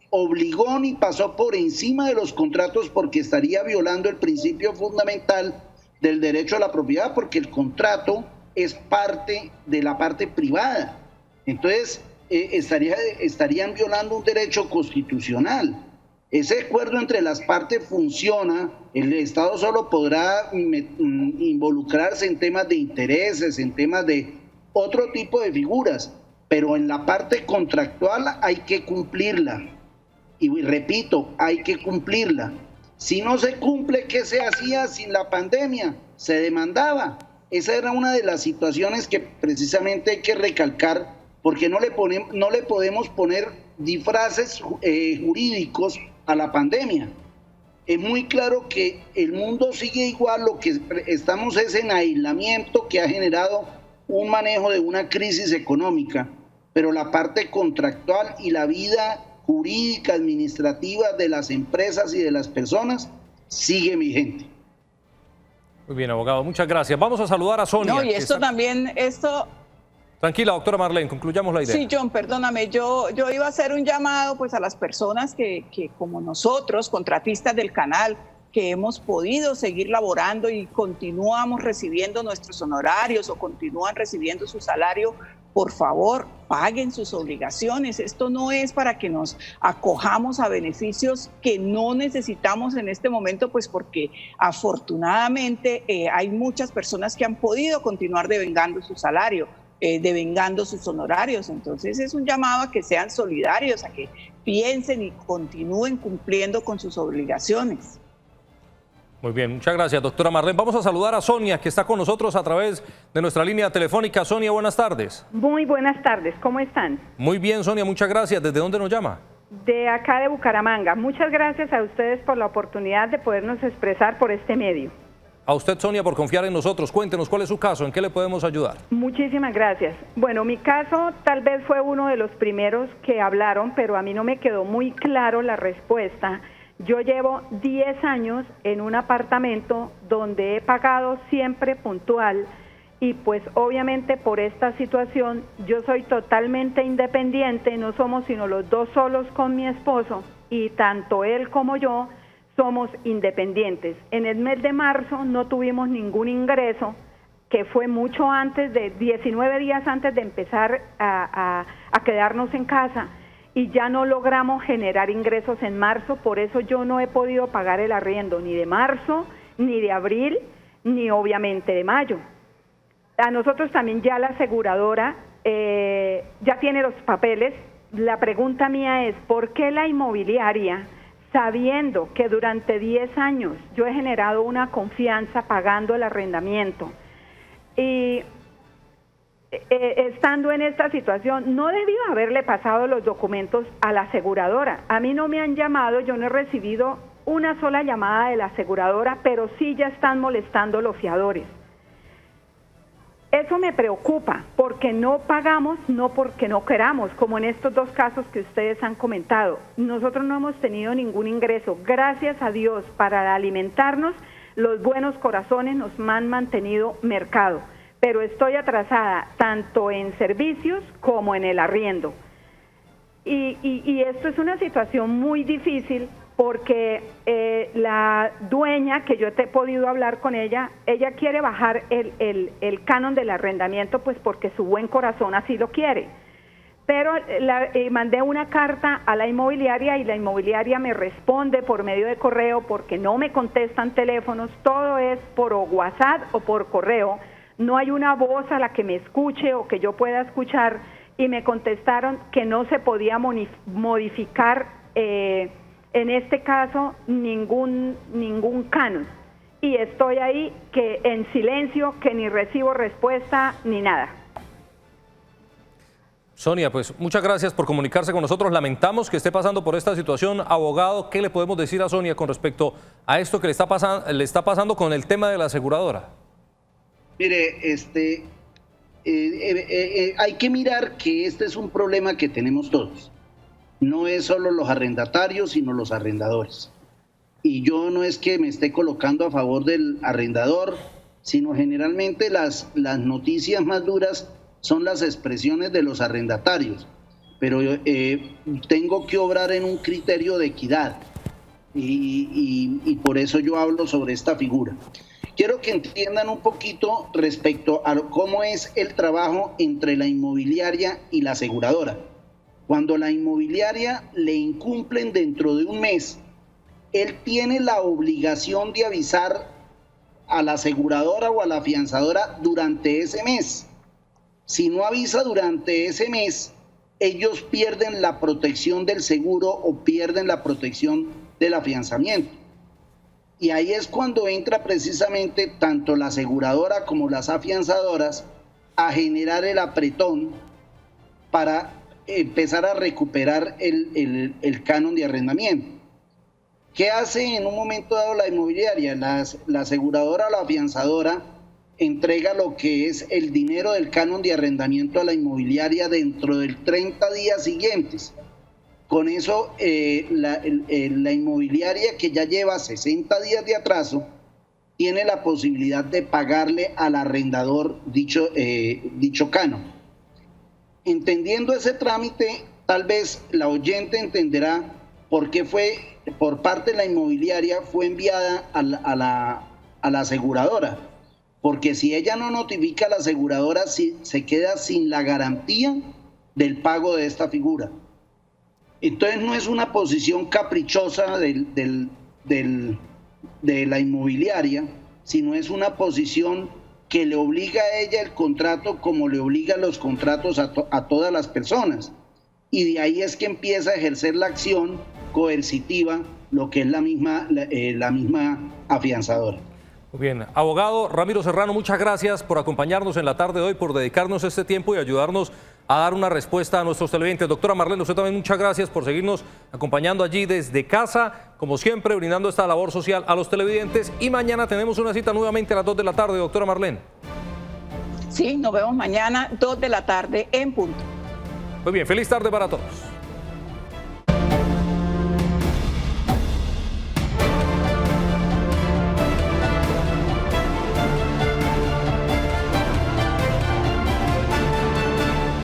obligó ni pasó por encima de los contratos, porque estaría violando el principio fundamental del derecho a la propiedad, porque el contrato es parte de la parte privada. Entonces estarían violando un derecho constitucional. Ese acuerdo entre las partes funciona, el Estado solo podrá involucrarse en temas de intereses, en temas de otro tipo de figuras, pero en la parte contractual hay que cumplirla. Y repito, hay que cumplirla. Si no se cumple, ¿qué se hacía sin la pandemia? Se demandaba. Esa era una de las situaciones que precisamente hay que recalcar, porque no le podemos poner disfraces jurídicos a la pandemia. Es muy claro que el mundo sigue igual, lo que estamos es en aislamiento, que ha generado un manejo de una crisis económica, pero la parte contractual y la vida jurídica, administrativa de las empresas y de las personas sigue vigente. Muy bien, abogado, muchas gracias. Vamos a saludar a Sonia. No, y esto también, Tranquila, doctora Marlene, concluyamos la idea. Sí, John, perdóname, yo iba a hacer un llamado pues a las personas que como nosotros, contratistas del canal, que hemos podido seguir laborando y continuamos recibiendo nuestros honorarios o continúan recibiendo su salario, por favor, paguen sus obligaciones. Esto no es para que nos acojamos a beneficios que no necesitamos en este momento, pues porque afortunadamente hay muchas personas que han podido continuar devengando su salario, devengando sus honorarios. Entonces es un llamado a que sean solidarios, a que piensen y continúen cumpliendo con sus obligaciones. Muy bien, muchas gracias, doctora Marlene. Vamos a saludar a Sonia, que está con nosotros a través de nuestra línea telefónica. Sonia, buenas tardes. Muy buenas tardes, ¿cómo están? Muy bien, Sonia, muchas gracias. ¿Desde dónde nos llama? De acá de Bucaramanga. Muchas gracias a ustedes por la oportunidad de podernos expresar por este medio. A usted, Sonia, por confiar en nosotros. Cuéntenos cuál es su caso, en qué le podemos ayudar. Muchísimas gracias. Bueno, mi caso tal vez fue uno de los primeros que hablaron, pero a mí no me quedó muy claro la respuesta. Yo llevo 10 años en un apartamento donde he pagado siempre puntual y pues obviamente por esta situación yo soy totalmente independiente, no somos sino los dos solos con mi esposo y tanto él como yo somos independientes. En el mes de marzo no tuvimos ningún ingreso, que fue mucho antes de 19 días antes de empezar a quedarnos en casa. Y ya no logramos generar ingresos en marzo, por eso yo no he podido pagar el arriendo ni de marzo, ni de abril, ni obviamente de mayo. A nosotros también ya la aseguradora ya tiene los papeles. La pregunta mía es, ¿por qué la inmobiliaria, sabiendo que durante 10 años yo he generado una confianza pagando el arrendamiento y estando en esta situación, no debió haberle pasado los documentos a la aseguradora? A mí no me han llamado, yo no he recibido una sola llamada de la aseguradora, pero sí ya están molestando los fiadores. Eso me preocupa, porque no pagamos, no porque no queramos, como en estos dos casos que ustedes han comentado. Nosotros no hemos tenido ningún ingreso. Gracias a Dios, para alimentarnos, los buenos corazones nos han mantenido mercado. Pero estoy atrasada tanto en servicios como en el arriendo. Y esto es una situación muy difícil porque la dueña, que yo he podido hablar con ella, ella quiere bajar el canon del arrendamiento, pues porque su buen corazón así lo quiere. Pero mandé una carta a la inmobiliaria y la inmobiliaria me responde por medio de correo porque no me contestan teléfonos, todo es por WhatsApp o por correo. No hay una voz a la que me escuche o que yo pueda escuchar, y me contestaron que no se podía modificar en este caso ningún canon. Y estoy ahí que en silencio, que ni recibo respuesta ni nada. Sonia, pues muchas gracias por comunicarse con nosotros. Lamentamos que esté pasando por esta situación. Abogado, ¿qué le podemos decir a Sonia con respecto a esto que le está pasando con el tema de la aseguradora? Mire, hay que mirar que este es un problema que tenemos todos. No es solo los arrendatarios, sino los arrendadores. Y yo no es que me esté colocando a favor del arrendador, sino generalmente las noticias más duras son las expresiones de los arrendatarios. Pero tengo que obrar en un criterio de equidad y por eso yo hablo sobre esta figura. Quiero que entiendan un poquito respecto a cómo es el trabajo entre la inmobiliaria y la aseguradora. Cuando la inmobiliaria le incumplen dentro de un mes, él tiene la obligación de avisar a la aseguradora o a la afianzadora durante ese mes. Si no avisa durante ese mes, ellos pierden la protección del seguro o pierden la protección del afianzamiento. Y ahí es cuando entra precisamente tanto la aseguradora como las afianzadoras a generar el apretón para empezar a recuperar el canon de arrendamiento. ¿Qué hace en un momento dado la inmobiliaria? La aseguradora o la afianzadora entrega lo que es el dinero del canon de arrendamiento a la inmobiliaria dentro de 30 días siguientes. con eso la inmobiliaria, que ya lleva 60 días de atraso, tiene la posibilidad de pagarle al arrendador dicho canon. Entendiendo ese trámite, tal vez la oyente entenderá por qué por parte de la inmobiliaria fue enviada a la aseguradora. Porque si ella no notifica a la aseguradora, se queda sin la garantía del pago de esta figura. Entonces no es una posición caprichosa de la inmobiliaria, sino es una posición que le obliga a ella el contrato, como le obliga los contratos a todas las personas. Y de ahí es que empieza a ejercer la acción coercitiva, lo que es la misma afianzadora. Muy bien. Abogado Ramiro Serrano, muchas gracias por acompañarnos en la tarde de hoy, por dedicarnos este tiempo y ayudarnos a dar una respuesta a nuestros televidentes. Doctora Marlene, usted también muchas gracias por seguirnos acompañando allí desde casa, como siempre, brindando esta labor social a los televidentes. Y mañana tenemos una cita nuevamente a las 2 de la tarde, doctora Marlene. Sí, nos vemos mañana, 2 de la tarde en punto. Muy bien, feliz tarde para todos.